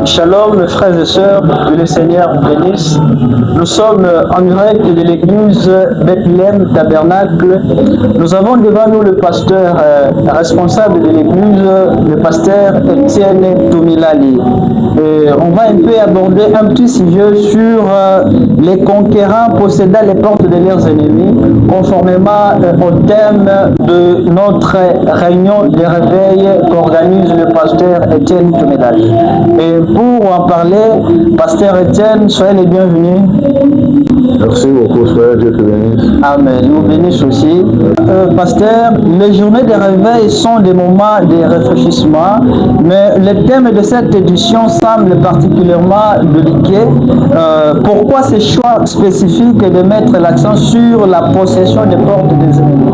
Shalom, frères et sœurs, que le Seigneur vous bénisse. Nous sommes en direct de l'église Bethléem Tabernacle. Nous avons devant nous le pasteur responsable de l'église, le pasteur Étienne Tomilali. Et on va un peu aborder un petit sujet sur les conquérants possédant les portes de leurs ennemis, conformément au thème de notre réunion de réveil qu'organise le pasteur Étienne Tomilali. Et pour en parler, pasteur Étienne, soyez les bienvenus. Merci beaucoup, frère, Dieu te bénisse. Amen, nous bénissons aussi. Pasteur, les journées de réveil sont des moments de réfléchissement, mais le thème de cette édition semble particulièrement délicat. Pourquoi ce choix spécifique de mettre l'accent sur la possession des portes des ennemis?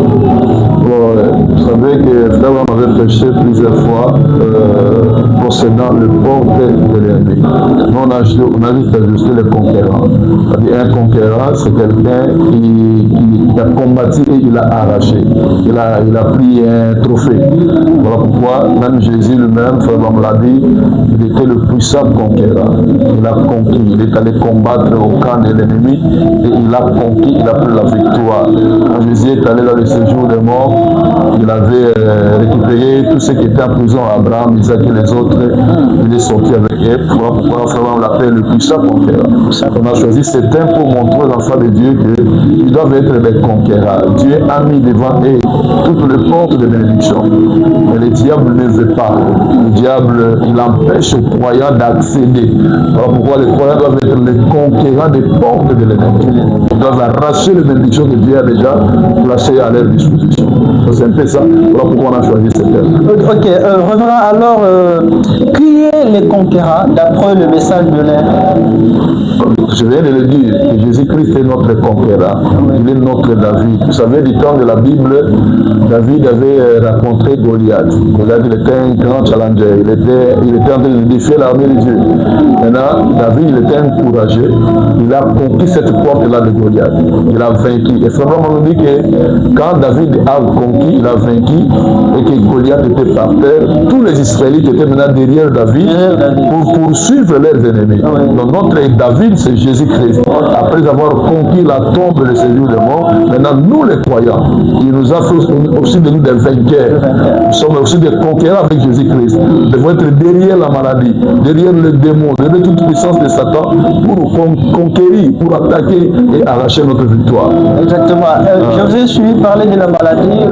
Vous savez que frère m'avait prêché plusieurs fois concernant le porte de l'ennemi. Nous, on a juste ajusté les conquérants. C'est-à-dire, un conquérant, c'est quelqu'un qui a combattu et il a arraché. Il a pris un trophée. Voilà pourquoi, même Jésus lui-même, frère me l'a dit, il était le puissant conquérant. Il a conquis, il est allé combattre au camp de l'ennemi et il a conquis, il a pris la victoire. Quand Jésus est allé dans le séjour des morts, il avait récupéré tout ce qui était en prison à Abraham, Isaac et les autres. Il est sorti avec eux. Voilà pourquoi on l'appelle le puissant conquérant. On a choisi ce thème pour montrer aux enfants de Dieu qu'ils doivent être des conquérants. Dieu a mis devant eux toutes les portes de bénédiction. Mais le diable ne veut pas. Le diable, il empêche aux croyants d'accéder. Voilà pourquoi les croyants doivent être les conquérants des portes de l'ennemi. Ils doivent arracher les bénédictions que Dieu a déjà placées à leur disposition. C'est un peu ça. Voilà pourquoi on a choisi ce thème. Ok, revenons alors. Qui est les conquérants d'après le message de l'air? Je viens de le dire, Jésus-Christ est notre conquérant. Il est notre David. Vous savez, du temps de la Bible, David avait rencontré Goliath. Goliath, il était un grand challenger. Il était en train de défier l'armée de Dieu. Maintenant, David, il était encouragé. Il a conquis cette porte-là de Goliath. Il a vaincu. Et vraiment, on nous dit que quand David a conquis, il a vaincu, et que Goliath était par terre, tous les Israélites étaient maintenant derrière David pour poursuivre leurs ennemis. Donc notre David, c'est Jésus-Christ. Après avoir conquis la tombe de séjour des morts, maintenant nous les croyants, il nous a fait aussi de nous des vainqueurs. Nous sommes aussi des conquérants avec Jésus-Christ. Nous devons être derrière la maladie, derrière le démon, derrière toute puissance de Satan pour conquérir, pour attaquer et arracher notre victoire. Exactement. Je vous ai suivi parler de la maladie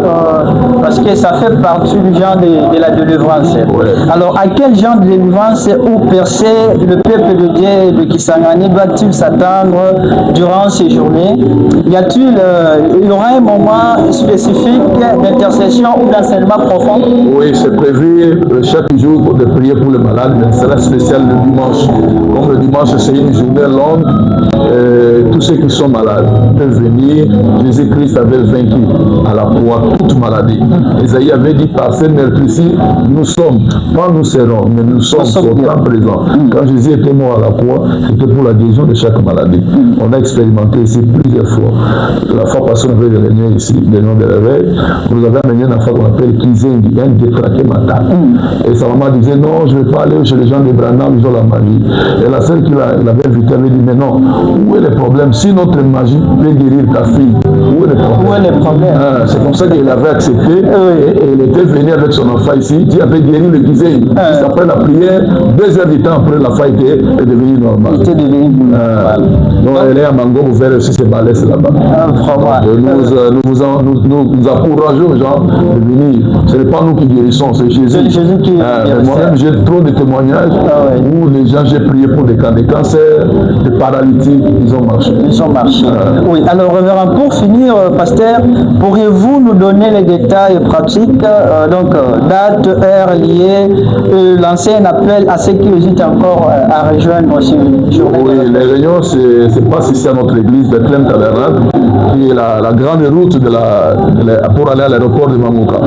parce que ça fait partie du genre de la délivrance. Ouais. Alors, à quel genre de délivrance ou percée le peuple de Dieu de Kisangani doit-il s'attendre durant ces journées? Il y aura un moment spécifique d'intercession ou d'enseignement profond? Oui, c'est prévu chaque jour de prier pour les malades, mais c'est la spéciale le dimanche. Comme le dimanche, c'est une journée longue, tous ceux qui sont malades peuvent venir. Jésus-Christ avait vaincu à la croix toute maladie. Isaïe avait dit par ces meurtrissures, nous sommes, pas nous serons, mais nous sommes pourtant présents. Quand Jésus était mort à la croix, c'était pour la guérison de chaque maladie. On a expérimenté ici plusieurs fois. La fois passée, on avait réuni ici des noms de réveil. Vous avez amené un enfant qu'on appelle Kizengi, un détraqué matin. Et sa maman disait non, je ne vais pas aller chez les gens de Branham, ils ont la magie. Et la sœur qui l'avait invité avait dit mais non, où est le problème? Si notre magie peut guérir ta fille, où est le problème? Où est le problème? C'est comme ça qu'il avait accepté et il était venu avec son enfant ici. Dieu avait guéri le Kizengi. Juste après la prière, 2 heures du temps après, la fille est devenue normale. Il était devenu donc elle est à Mango, vous verrez aussi ses balaises là-bas. Nous encourageons les gens de venir. Ce n'est pas nous qui guérissons, c'est Jésus. C'est Jésus qui guérit. Moi-même, j'ai trop de témoignages où les gens, j'ai prié pour des cancers, des paralytiques, ils ont marché. Oui, alors révérend, pour finir, pasteur, pourriez-vous nous donner les détails pratiques, donc date, heure liée, lancer un appel à ceux qui hésitent encore à rejoindre aussi une journée? Oui, les réunions, c'est pas ici à notre église, Bethléem Tabernacle, qui est la grande route pour aller à l'aéroport de Mamouka,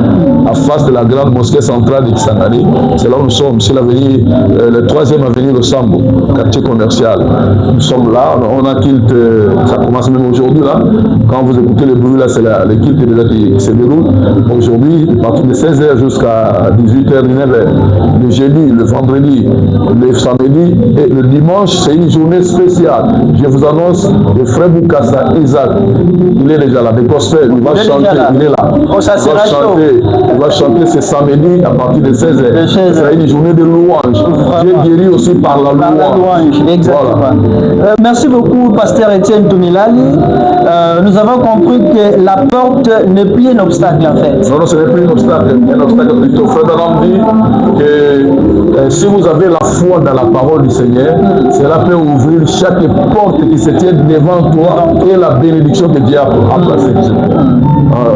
en face de la grande mosquée centrale de Kisangani. C'est là où nous sommes, c'est l'avenue, le 3e avenue de Sambo, quartier commercial. Nous sommes là, on a kilt, ça commence même aujourd'hui là. Quand vous écoutez le bruit là, c'est le kilt déjà qui se déroule. Aujourd'hui, à partir de 16h jusqu'à 18h, 19h. Le jeudi, le vendredi, vendredi, le samedi et le dimanche, c'est une journée spéciale. Je vous annonce le frère Boukassa Isaac, il est déjà là, de gospel, il va chanter, il est là. Oh, ça sera chaud. Il va chanter ce samedi à partir de 16h. C'est une journée de louange. Dieu guérit aussi par la louange. Exactement. Voilà. Merci beaucoup, pasteur Étienne Toumilali. Nous avons compris que la porte n'est plus un obstacle en fait. Non, ce n'est plus un obstacle plutôt. Frère Branham dit que si vous avez la foi dans la parole du Seigneur, cela peut ouvrir chaque porte qui se tient devant toi et la bénédiction que Dieu a placée.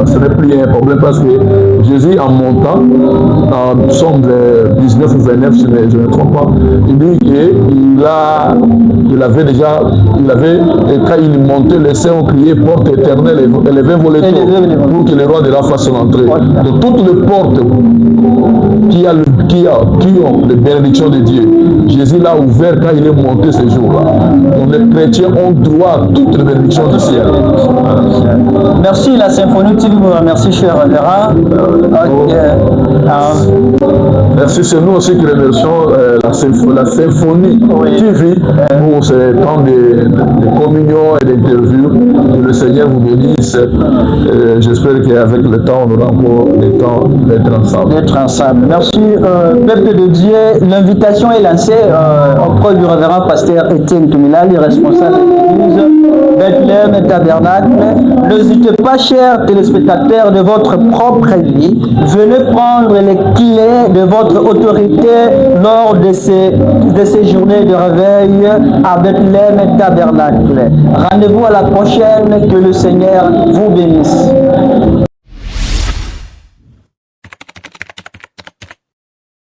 Ce n'est plus un problème parce que Jésus, en montant, en Psaume 19 ou 29, je ne me trompe pas, il dit qu'il avait, quand il montait, les saints ont crié porte éternelle, élevez vos lettres pour que les rois de la fassent entrer. De toutes les portes qui ont les bénédictions de Dieu, Jésus l'a ouvert quand il est monté ce jour-là. Donc les chrétiens ont droit à toutes les bénédictions du ciel. Merci la Symphonie TV, vous remercie cher Révérend. Merci, c'est nous aussi qui remercions la Symphonie TV pour ce temps de communion et d'interview. Que le Seigneur vous bénisse. J'espère qu'avec le temps, on aura encore le temps d'être ensemble. Merci, peuple de Dieu. L'invitation est lancée auprès du révérend pasteur Étienne Toumilali, responsable de l'église Bethléem et Tabernacle. N'hésitez pas, chers téléspectateurs, de votre propre vie. Venez prendre les clés de votre autorité lors de ces journées de réveil à Bethléem et Tabernacle. Rendez-vous à la prochaine. Que le Seigneur vous bénisse.